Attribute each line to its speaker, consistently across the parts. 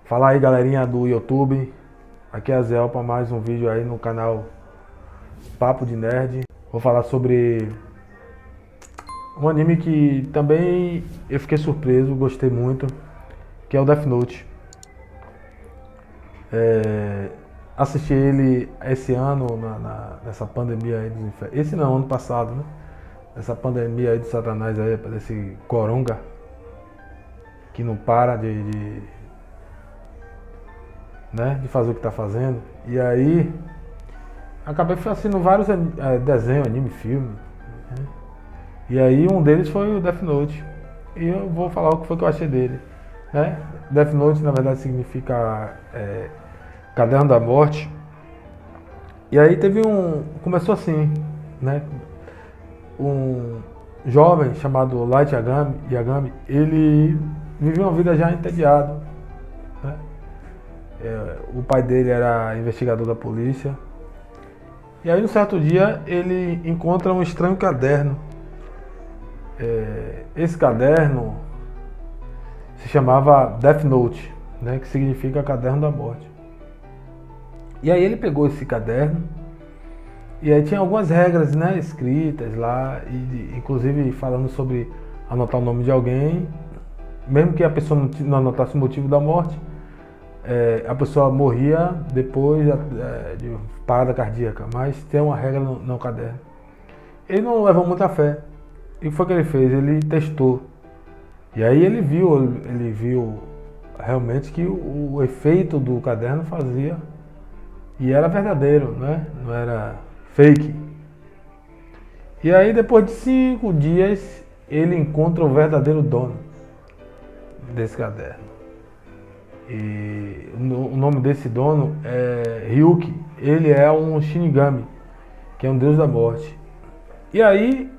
Speaker 1: Fala aí, galerinha do YouTube. Aqui é a Zé para mais um vídeo aí no canal Papo de Nerd. Vou falar sobre um anime que também eu fiquei surpreso, gostei muito, que é o Death Note. Assisti ele esse ano, nessa pandemia aí dos infernos. Esse não, ano passado, né? Essa pandemia aí do Satanás aí, desse coronga que não para de fazer o que tá fazendo. E aí acabei assistindo vários desenhos, anime, filme, né? E aí um deles foi o Death Note. E eu vou falar o que foi que eu achei dele, né? Death Note na verdade significa Caderno da Morte. E aí começou assim, né? Um jovem chamado Light Yagami, ele vivia uma vida já entediado, né? O pai dele era investigador da polícia. E aí, um certo dia, ele encontra um estranho caderno. Esse caderno se chamava Death Note, né, que significa Caderno da Morte. E aí ele pegou esse caderno, e aí tinha algumas regras, né, escritas lá, inclusive falando sobre anotar o nome de alguém, mesmo que a pessoa não anotasse o motivo da morte. A pessoa morria depois de parada cardíaca, mas tem uma regra no caderno. Ele não levou muita fé. E o que foi que ele fez? Ele testou. E aí ele viu realmente que o efeito do caderno fazia. E era verdadeiro, né? Não era fake. E aí depois de 5 dias, ele encontra o verdadeiro dono desse caderno. E o nome desse dono é Ryuki. Ele é um Shinigami, que é um deus da morte. E aí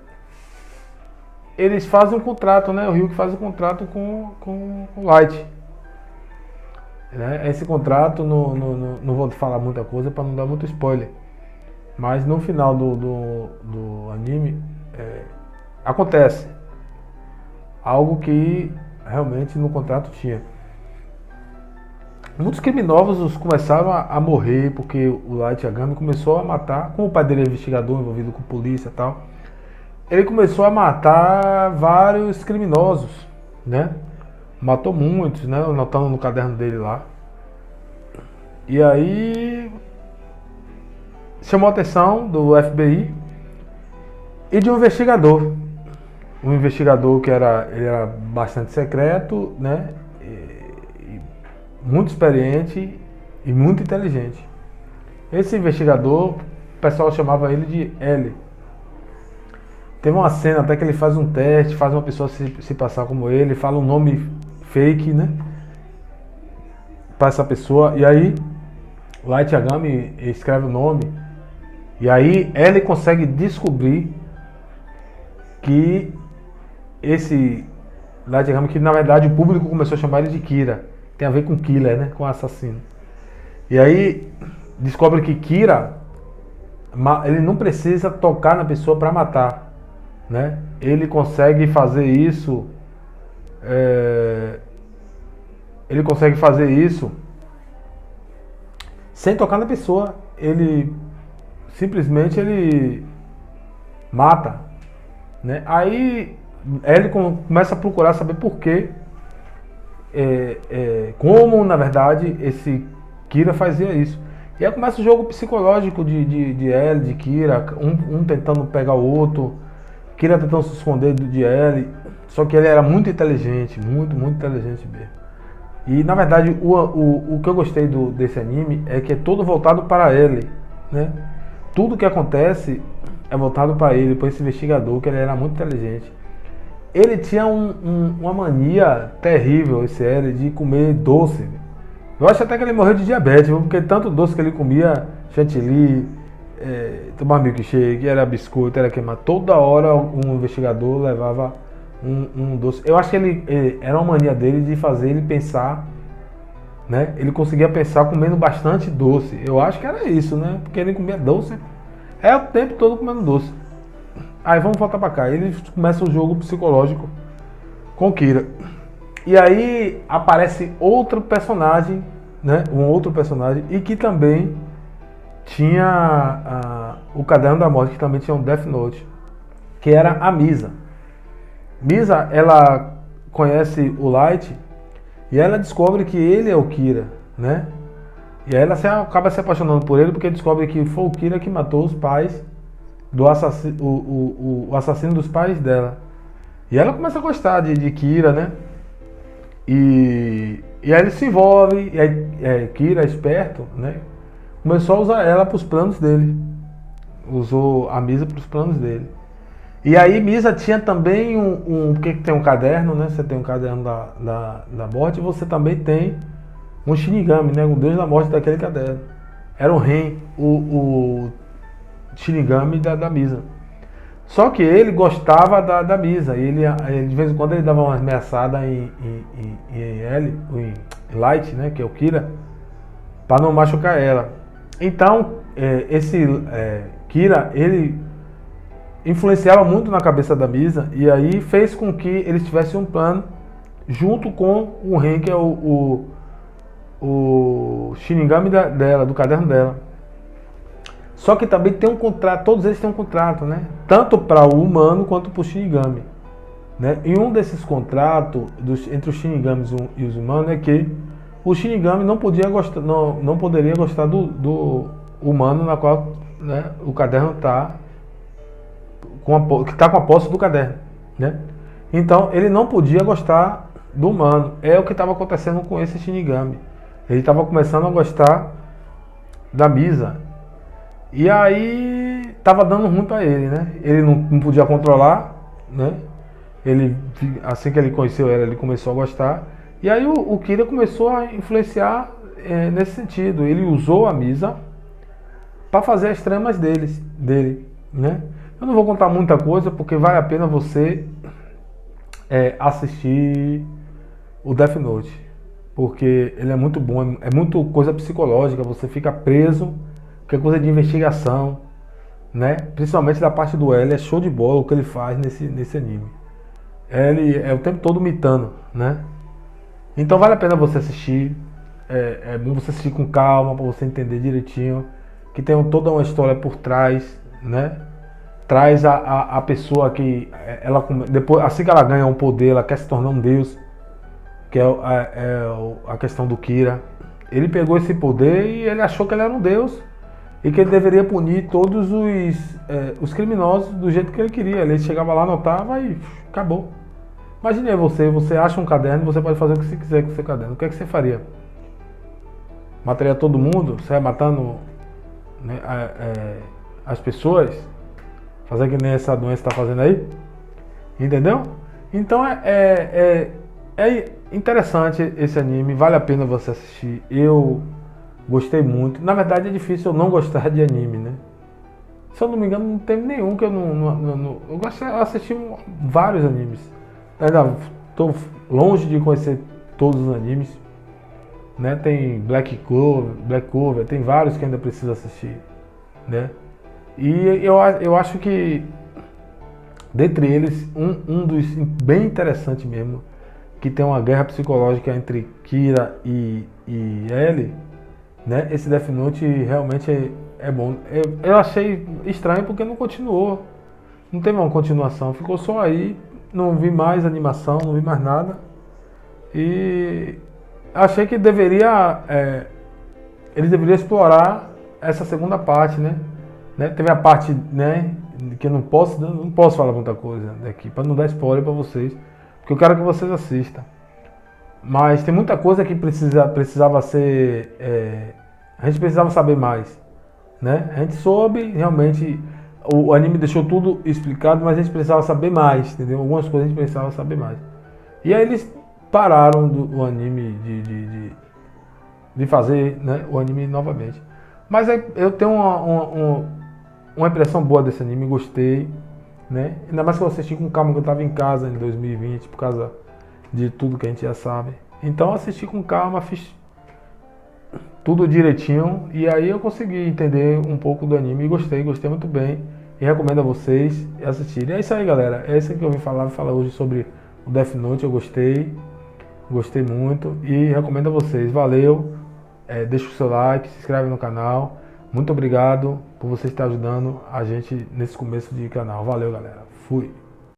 Speaker 1: eles fazem um contrato, né? O Ryuki faz um contrato com o Light, né? Esse contrato, não vou falar muita coisa para não dar muito spoiler, mas no final do anime acontece algo que realmente no contrato tinha. Muitos criminosos começaram a morrer porque o Light Yagami começou a matar, como o pai dele é investigador envolvido com polícia e tal, ele começou a matar vários criminosos, né? Matou muitos, né? Anotando no caderno dele lá. E aí chamou a atenção do FBI e de um investigador. Um investigador que ele era bastante secreto, né? Muito experiente e muito inteligente. Esse investigador, o pessoal chamava ele de L. Teve uma cena até que ele faz um teste, faz uma pessoa se passar como ele, fala um nome fake, né, para essa pessoa, e aí Light Yagami escreve o nome, e aí L consegue descobrir que esse Light Yagami, que na verdade o público começou a chamar ele de Kira. Tem a ver com killer, né? Com assassino. E aí descobre que Kira, ele não precisa tocar na pessoa para matar, né? Ele consegue fazer isso. Ele consegue fazer isso sem tocar na pessoa. Ele simplesmente mata, né? Aí ele começa a procurar saber por quê. Como na verdade esse Kira fazia isso. E aí começa o jogo psicológico de L, de Kira, um tentando pegar o outro, Kira tentando se esconder de L, só que ele era muito inteligente, muito inteligente mesmo. E na verdade o que eu gostei desse anime é que é todo voltado para L, né? Tudo que acontece é voltado para ele, para esse investigador, que ele era muito inteligente. Ele tinha uma mania terrível, esse L, de comer doce. Eu acho até que ele morreu de diabetes, porque tanto doce que ele comia, chantilly, tomava milkshake, era biscoito, era queimado. Toda hora um investigador levava um doce. Eu acho que ele era uma mania dele de fazer ele pensar, né? Ele conseguia pensar comendo bastante doce. Eu acho que era isso, né? Porque ele comia doce, o tempo todo comendo doce. Aí vamos voltar pra cá. Ele começa o jogo psicológico com Kira. E aí aparece outro personagem, né? Um outro personagem, e que também tinha o Caderno da Morte, que também tinha um Death Note, que era a Misa. Misa, ela conhece o Light e ela descobre que ele é o Kira, né? E aí ela acaba se apaixonando por ele porque descobre que foi o Kira que matou os pais do assassino, o assassino dos pais dela. E ela começa a gostar de Kira, né? E aí ele se envolve, e aí Kira, esperto, né? Começou a usar ela para os planos dele. Usou a Misa para os planos dele. E aí Misa tinha também porque tem um caderno, né? Você tem um caderno da morte e você também tem um Shinigami, né? O deus da morte daquele caderno. Era o Ren, o Shinigami da Misa. Só que ele gostava da Misa. Ele, de vez em quando ele dava uma ameaçada em Light, né? Que é o Kira, para não machucar ela. Então, esse Kira, ele influenciava muito na cabeça da Misa e aí fez com que eles tivessem um plano junto com o Ren, que é o Shinigami dela, do caderno dela. Só que também tem um contrato, todos eles têm um contrato, né? Tanto para o humano quanto para o Shinigami, né? E um desses contratos entre os Shinigamis e os humanos é que o Shinigami não poderia gostar do humano na qual, né, o caderno está que está com a posse do caderno, né? Então ele não podia gostar do humano. É o que estava acontecendo com esse Shinigami. Ele estava começando a gostar da Misa. E aí estava dando ruim para ele, né? Ele não podia controlar, né? Ele, assim que ele conheceu ela, ele começou a gostar. E aí o Kira começou a influenciar nesse sentido. Ele usou a Misa para fazer as tramas dele, né? Eu não vou contar muita coisa porque vale a pena você assistir o Death Note, porque ele é muito bom, é muito coisa psicológica, você fica preso, que é coisa de investigação, né? Principalmente da parte do L, é show de bola o que ele faz nesse anime. Ele é o tempo todo mitando, né? Então vale a pena você assistir, é bom você assistir com calma para você entender direitinho, que tem toda uma história por trás, né? Traz a pessoa que ela depois, assim que ela ganha um poder, ela quer se tornar um deus, que é a questão do Kira. Ele pegou esse poder e ele achou que ele era um deus e que ele deveria punir todos os criminosos do jeito que ele queria. Ele chegava lá, anotava e acabou. Imagine aí você acha um caderno e você pode fazer o que você quiser com o seu caderno. O que é que você faria? Mataria todo mundo? Você ia matando, né, as pessoas? Fazer que nem essa doença está fazendo aí? Entendeu? Então é interessante esse anime, vale a pena você assistir. Eu gostei muito. Na verdade é difícil eu não gostar de anime, né? Se eu não me engano, não teve nenhum que eu não eu assisti vários animes. Ainda estou longe de conhecer todos os animes, né? Tem Black Clover, tem vários que ainda preciso assistir, né? E eu acho que dentre eles, um dos bem interessantes mesmo, que tem uma guerra psicológica entre Kira e L, né? Esse Death Note realmente é bom. Eu achei estranho porque não continuou, não teve uma continuação, ficou só aí, não vi mais animação, não vi mais nada. E achei que ele deveria explorar essa segunda parte, né? Teve a parte, né, que eu não posso falar muita coisa daqui, para não dar spoiler para vocês, porque eu quero que vocês assistam. Mas tem muita coisa que precisava ser, a gente precisava saber mais, né? A gente soube, realmente, o anime deixou tudo explicado, mas a gente precisava saber mais, entendeu? Algumas coisas a gente precisava saber mais. E aí eles pararam o anime de fazer, né, o anime novamente. Mas eu tenho uma impressão boa desse anime, gostei, né? Ainda mais que eu assisti com calma, que eu estava em casa em 2020, por causa de tudo que a gente já sabe. Então eu assisti com calma, fiz tudo direitinho, e aí eu consegui entender um pouco do anime e gostei muito bem. E recomendo a vocês assistirem. É isso aí, galera. É isso que eu vim falar hoje sobre o Death Note, eu gostei. Gostei muito e recomendo a vocês. Valeu, deixa o seu like, se inscreve no canal. Muito obrigado por você estar ajudando a gente nesse começo de canal. Valeu, galera. Fui.